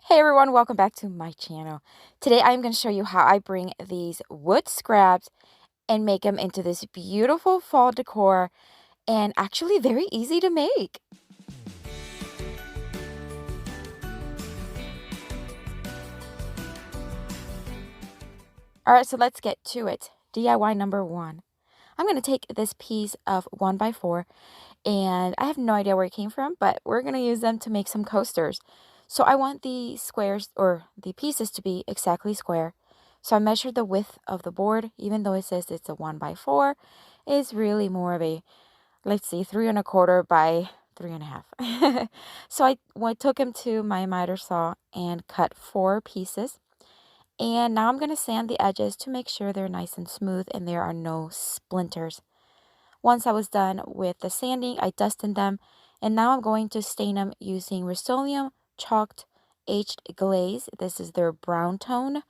Hey everyone, welcome back to my channel. Today I'm going to show you how I bring these wood scraps and make them into this beautiful fall decor, and actually very easy to make. Alright, so let's get to it. DIY number one. I'm going to take this piece of 1x4, and I have no idea where it came from, but we're going to use them to make some coasters. So I want the squares, or the pieces, to be exactly square. So I measured the width of the board, even though it says it's a 1x4, it's really more of a, let's see, 3 1/4 by 3 1/2. So I took him to my miter saw and cut 4 pieces. And now I'm going to sand the edges to make sure they're nice and smooth and there are no splinters. Once I was done with the sanding, I dusted them, and now I'm going to stain them using Rust-Oleum Chalked Aged Glaze. This is their brown tone.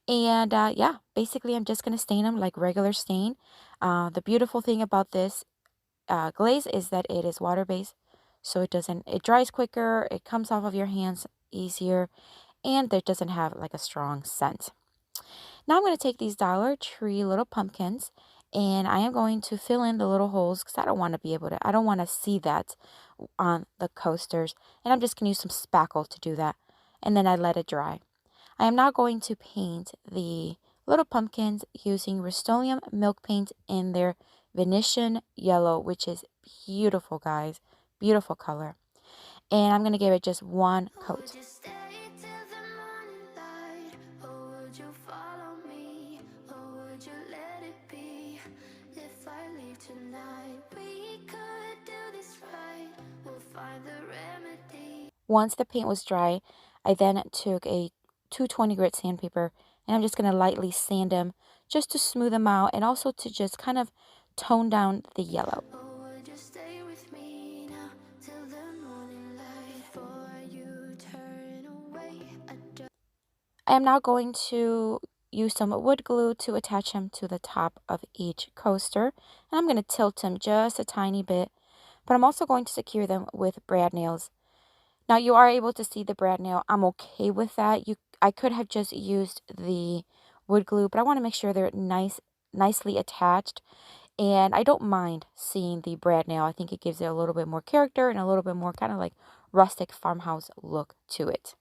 And yeah, basically I'm just going to stain them like regular stain. The beautiful thing about this glaze is that it is water-based, so it dries quicker, it comes off of your hands easier, and it doesn't have like a strong scent. Now I'm going to take these Dollar Tree little pumpkins, and I am going to fill in the little holes because I don't want to see that on the coasters. And I'm just going to use some spackle to do that. And then I let it dry. I am now going to paint the little pumpkins using Rust-Oleum milk paint in their Venetian yellow, which is beautiful, guys. Beautiful color. And I'm going to give it just one coat. Once the paint was dry, I then took a 220 grit sandpaper, and I'm just going to lightly sand them just to smooth them out and also to just kind of tone down the yellow. I am now going to use some wood glue to attach them to the top of each coaster, and I'm going to tilt them just a tiny bit, but I'm also going to secure them with brad nails. Now you are able to see the brad nail. I'm okay with that. I could have just used the wood glue, but I want to make sure they're nicely attached. And I don't mind seeing the brad nail. I think it gives it a little bit more character and a little bit more kind of like rustic farmhouse look to it.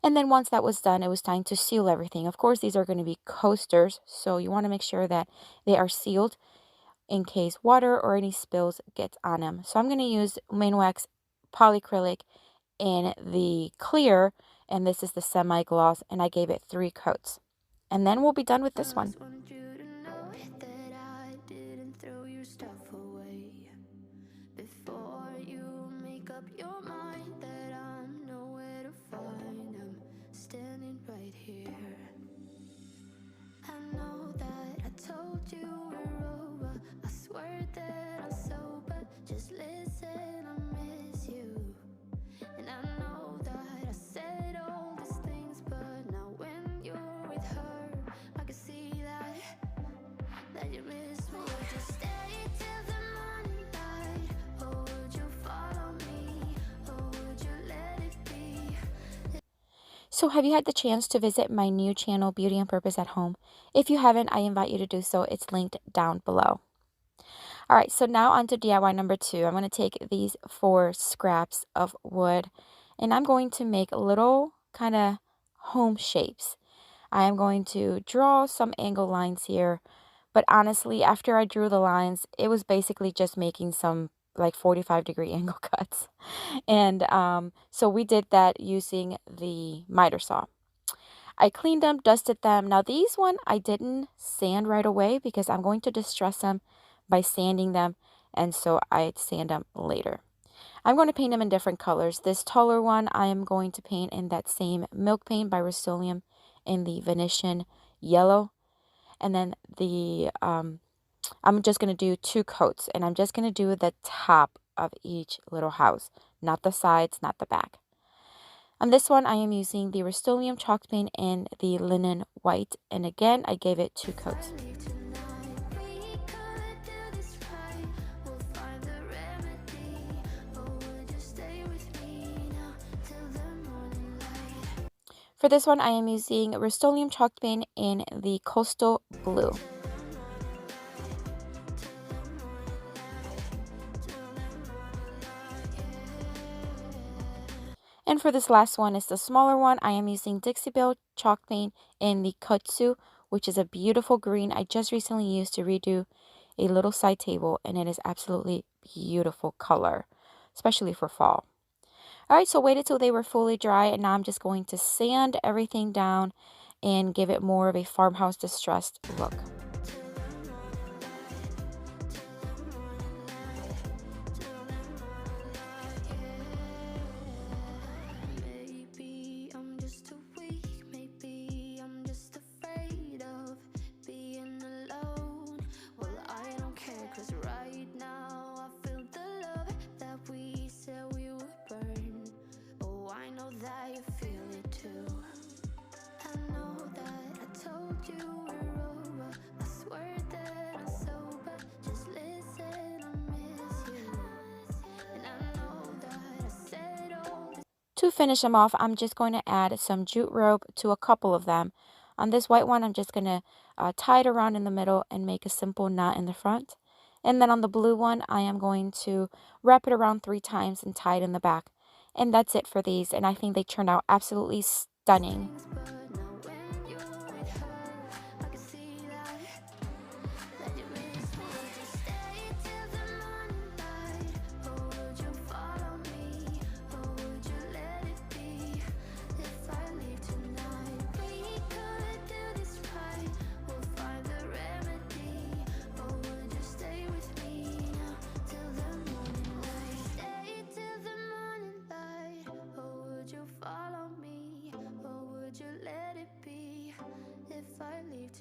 And then once that was done, it was time to seal everything. Of course, these are going to be coasters, so you want to make sure that they are sealed in case water or any spills gets on them. So I'm going to use Minwax polyacrylic in the clear, and this is the semi-gloss, and I gave it 3 coats. And then we'll be done with this one. So have you had the chance to visit my new channel, Beauty on Purpose at Home? If you haven't, I invite you to do so. It's linked down below. Alright, so now on to DIY number 2. I'm going to take these 4 scraps of wood, and I'm going to make little kind of home shapes. I am going to draw some angle lines here, but honestly, after I drew the lines, it was basically just making some like 45-degree angle cuts. And so we did that using the miter saw. I cleaned them, dusted them. Now these one I didn't sand right away because I'm going to distress them by sanding them, and so I'd sand them later. I'm going to paint them in different colors. This taller one I am going to paint in that same milk paint by Rust-Oleum in the Venetian yellow. And then I'm just going to do 2 coats, and I'm just going to do the top of each little house, not the sides, not the back. On this one, I am using the Rust-Oleum chalk paint in the linen white, and again, I gave it 2 coats. For this one, I am using Rust-Oleum chalk paint in the Coastal Blue. And for this last one is the smaller one. I am using DIYbeauty chalk paint in the Kutsu, which is a beautiful green I just recently used to redo a little side table, and it is absolutely beautiful color, especially for fall. Alright, so waited till they were fully dry, and now I'm just going to sand everything down and give it more of a farmhouse distressed look. To finish them off, I'm just going to add some jute rope to a couple of them. On this white one, I'm just going to tie it around in the middle and make a simple knot in the front. And then on the blue one, I am going to wrap it around 3 times and tie it in the back. And that's it for these, and I think they turned out absolutely stunning.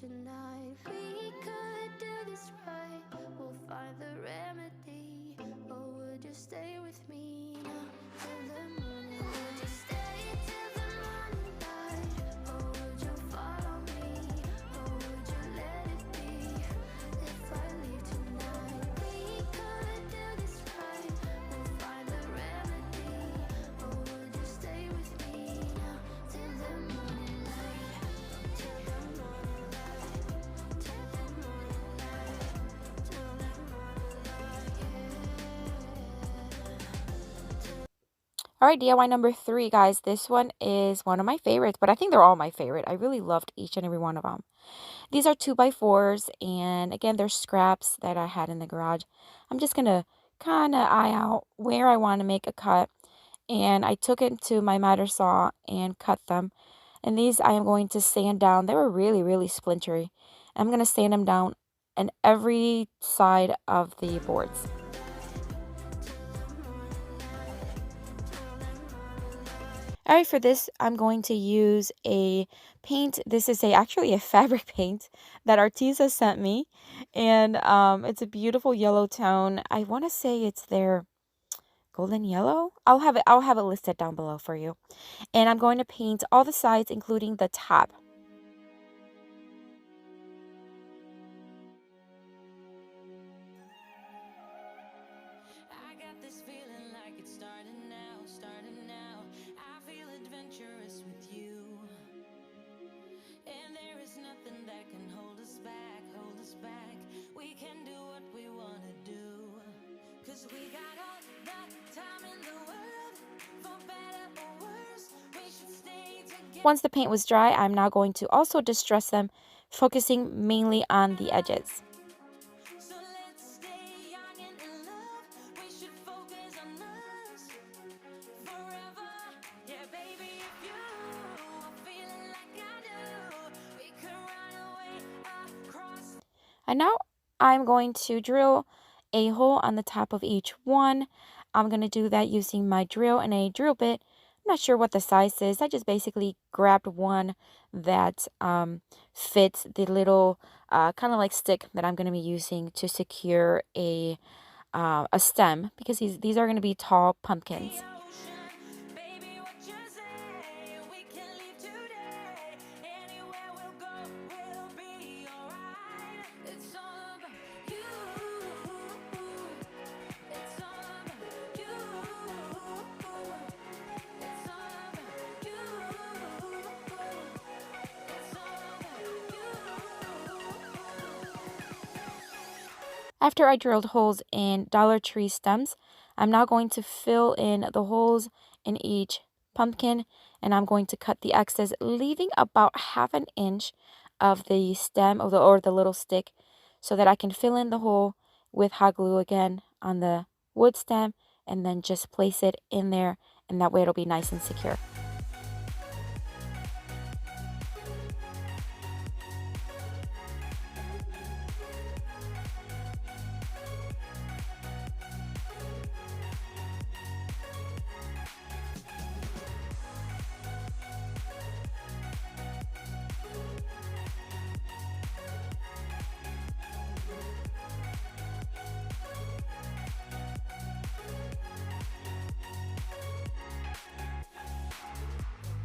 Tonight we could do this right. We'll find the remedy. Or would you stay with me now till the morning? Would you stay till the morning light? Or would you follow me? Or would you let it be? If I leave tonight, we could do this right. We'll find the remedy. Or would you stay with me now till the morning light? Till the morning. Alright, DIY number 3, guys. This one is one of my favorites, but I think they're all my favorite. I really loved each and every one of them. These are 2x4s, and again, they're scraps that I had in the garage. I'm just going to kind of eye out where I want to make a cut, and I took it to my miter saw and cut them. And these I am going to sand down. They were really, really splintery. I'm going to sand them down on every side of the boards. Alright, for this, I'm going to use a paint. This is actually a fabric paint that Arteza sent me. And it's a beautiful yellow tone. I want to say it's their golden yellow. I'll have it listed down below for you. And I'm going to paint all the sides, including the top. I got this feeling like it's starting now, starting now. I feel adventurous with you. And there is nothing that can hold us back, hold us back. We can do what we want to do. 'Cause we got all the time in the world. For better or worse, we should stay together. Once the paint was dry, I'm now going to also distress them, focusing mainly on the edges. So let's stay young and in love. We should focus on us forever. Yeah, baby, if you are feeling like I do, we could run away across. And now I'm going to drill a hole on the top of each one. I'm going to do that using my drill and a drill bit. I'm not sure what the size is. I just basically grabbed one that fits the little kind of like stick that I'm going to be using to secure a stem, because these are going to be tall pumpkins. Baby, what you say? We can leave today. Anywhere we'll go, we'll be alright. It's all about you. It's all about you. It's all about you. After I drilled holes in Dollar Tree stems, I'm now going to fill in the holes in each pumpkin, and I'm going to cut the excess, leaving about 1/2 inch of the stem or the little stick, so that I can fill in the hole with hot glue again on the wood stem, and then just place it in there, and that way it'll be nice and secure.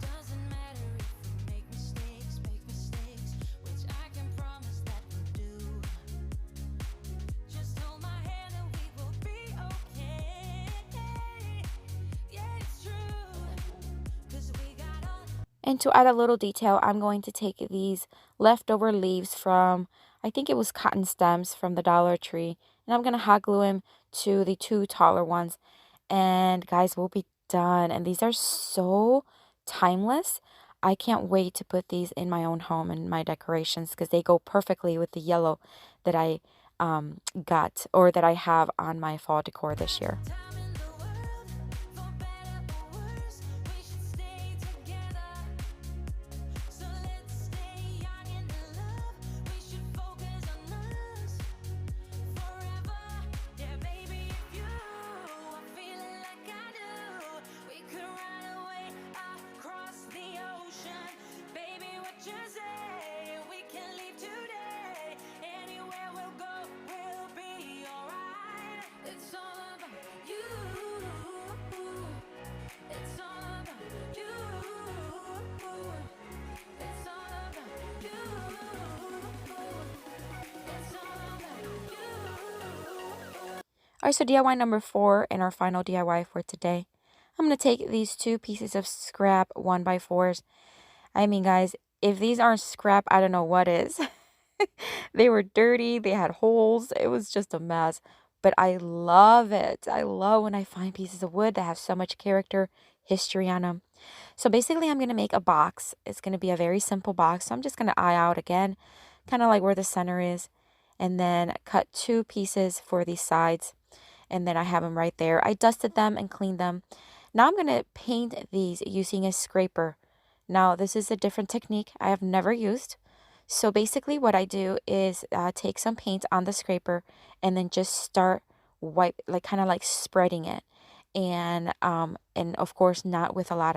Doesn't matter if we make mistakes, which I can promise that we'll do. Just hold my hand and we will be okay. Yeah, it's true. 'Cause we got all. And to add a little detail, I'm going to take these leftover leaves from, I think it was cotton stems from the Dollar Tree, and I'm going to hot glue them to the 2 taller ones. And guys, we'll be done. And these are so timeless. I can't wait to put these in my own home and my decorations, because they go perfectly with the yellow that I got, or that I have on my fall decor this year. Time in the world, for better or worse, we should stay together. So let's stay young and in love. We should focus on us forever. Yeah, baby, if you are feeling like I do, we could run away across the ocean. Baby, what you say? We can leave today. Anywhere we'll go, we'll be alright. It's all about you. It's all about you. It's all about you. It's all about you. Alright, so DIY number 4 and our final DIY for today. I'm going to take these 2 pieces of scrap 1x4s. I mean, guys, if these aren't scrap, I don't know what is. They were dirty, they had holes, it was just a mess. But I love it. I love when I find pieces of wood that have so much character, history on them. So basically, I'm going to make a box. It's going to be a very simple box. So I'm just going to eye out again, kind of like where the center is. And then cut 2 pieces for the sides. And then I have them right there. I dusted them and cleaned them. Now I'm going to paint these using a scraper. Now, this is a different technique I have never used. So basically what I do is take some paint on the scraper and then just start kind of like spreading it. And of course not with a lot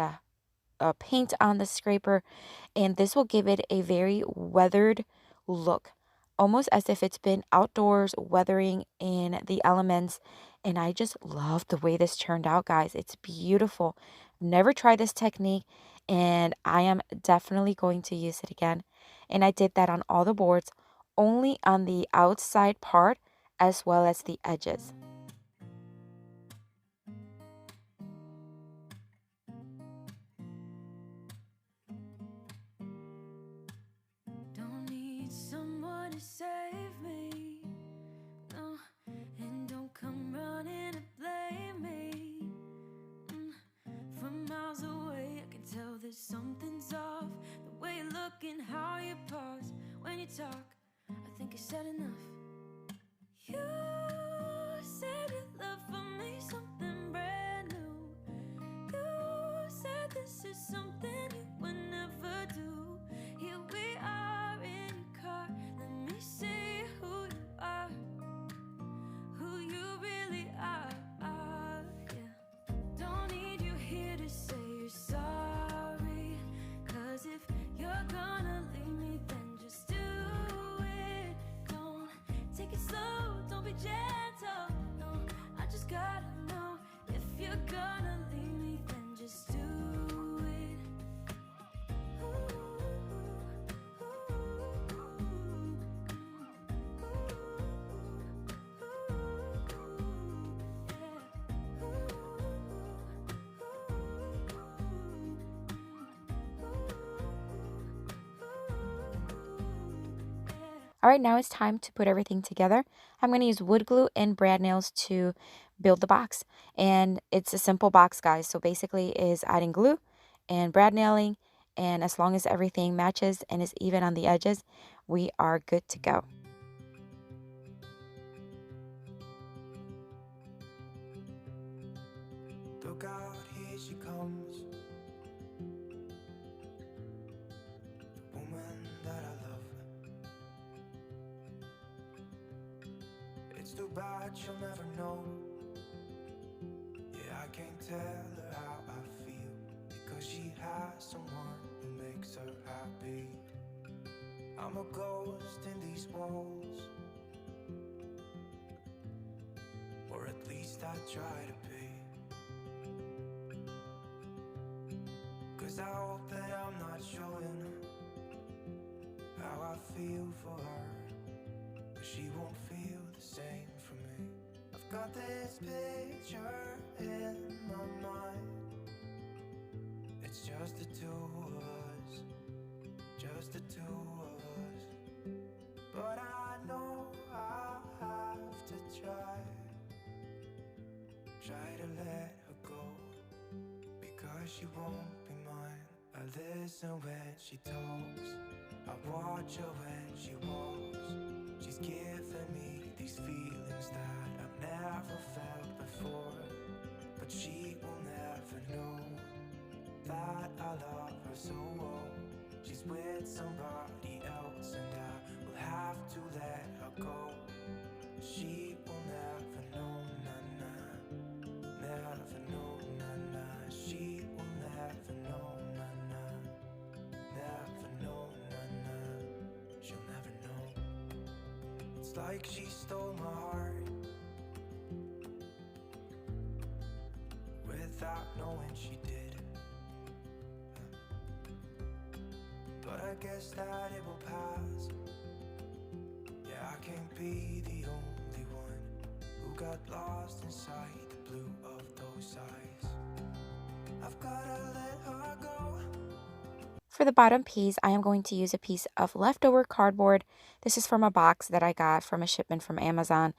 of paint on the scraper. And this will give it a very weathered look, almost as if it's been outdoors weathering in the elements. And I just love the way this turned out, guys. It's beautiful. I've never tried this technique, and I am definitely going to use it again. And I did that on all the boards, only on the outside part as well as the edges. Don't need someone to save me, no, and don't come running to blame me. From miles away, I can tell that something's off. The way you look and how you pause when you talk, I think I said enough. You said your love for me something brand new. You said this is something you would never do. Here we are in your car. Let me see who you are, who you really are. Yeah. Don't need you here to say you're sorry. 'Cause if you're gonna leave me, then just do it. Don't take it slow, don't be gentle. No, I just gotta know if you're gonna leave me, then just do it. All right, now it's time to put everything together. I'm going to use wood glue and brad nails to build the box. And it's a simple box, guys. So basically is adding glue and brad nailing. And as long as everything matches and is even on the edges, we are good to go. Look out, here she comes, the woman that I love. It's too bad she'll never know. Yeah, I can't tell her how I feel, because she has someone who makes her happy. I'm a ghost in these walls, or at least I try to be. 'Cause I hope that I'm not showing how I feel for her, but she won't feel the same for me. I've got this picture in my mind. It's just the two of us, just the two of us. But I know I have to try to let her go, because she won't be mine. I listen when she talks, I watch her when she walks. She's giving me these feelings that I've never felt before, but she will never know that I love her so well. She's with somebody else and I will have to let her go. She will never know, nah, never know, nah. She will never know, nah, never know, nah. She'll never know. It's like she stole my heart without knowing she did. But I guess that it will pass. Yeah, I can't be the only one who got lost inside the blue of those eyes. I've gotta let her go. For the bottom piece, I am going to use a piece of leftover cardboard. This is from a box that I got from a shipment from Amazon.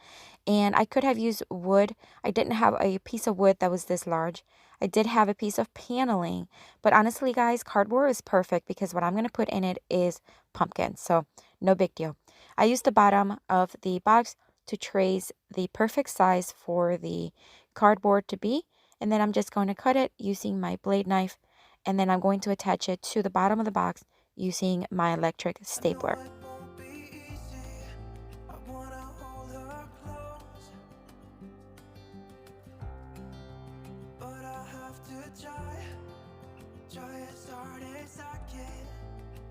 And I could have used wood. I didn't have a piece of wood that was this large. I did have a piece of paneling. But honestly, guys, cardboard is perfect because what I'm going to put in it is pumpkin. So no big deal. I used the bottom of the box to trace the perfect size for the cardboard to be. And then I'm just going to cut it using my blade knife. And then I'm going to attach it to the bottom of the box using my electric stapler. Try as hard as I can,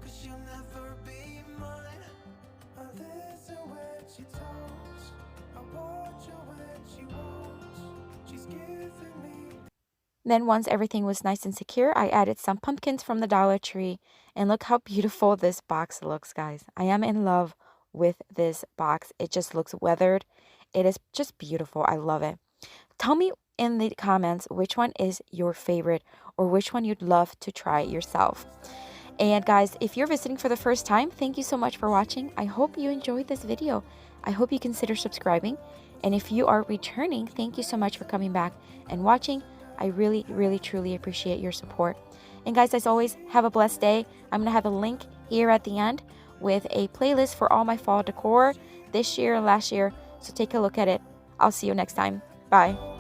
'cause she'll never be mine. I listen when she talks, I watch her when she walks. She's giving me. Then once everything was nice and secure, I added some pumpkins from the Dollar Tree. And look how beautiful this box looks, guys. I am in love with this box. It just looks weathered. It is just beautiful. I love it. Tell me in the comments which one is your favorite or which one you'd love to try yourself. And guys, if you're visiting for the first time, thank you so much for watching. I hope you enjoyed this video. I hope you consider subscribing. And if you are returning, thank you so much for coming back and watching. I really, really, truly appreciate your support. And guys, as always, have a blessed day. I'm going to have a link here at the end with a playlist for all my fall decor this year and last year. So take a look at it. I'll see you next time. Bye.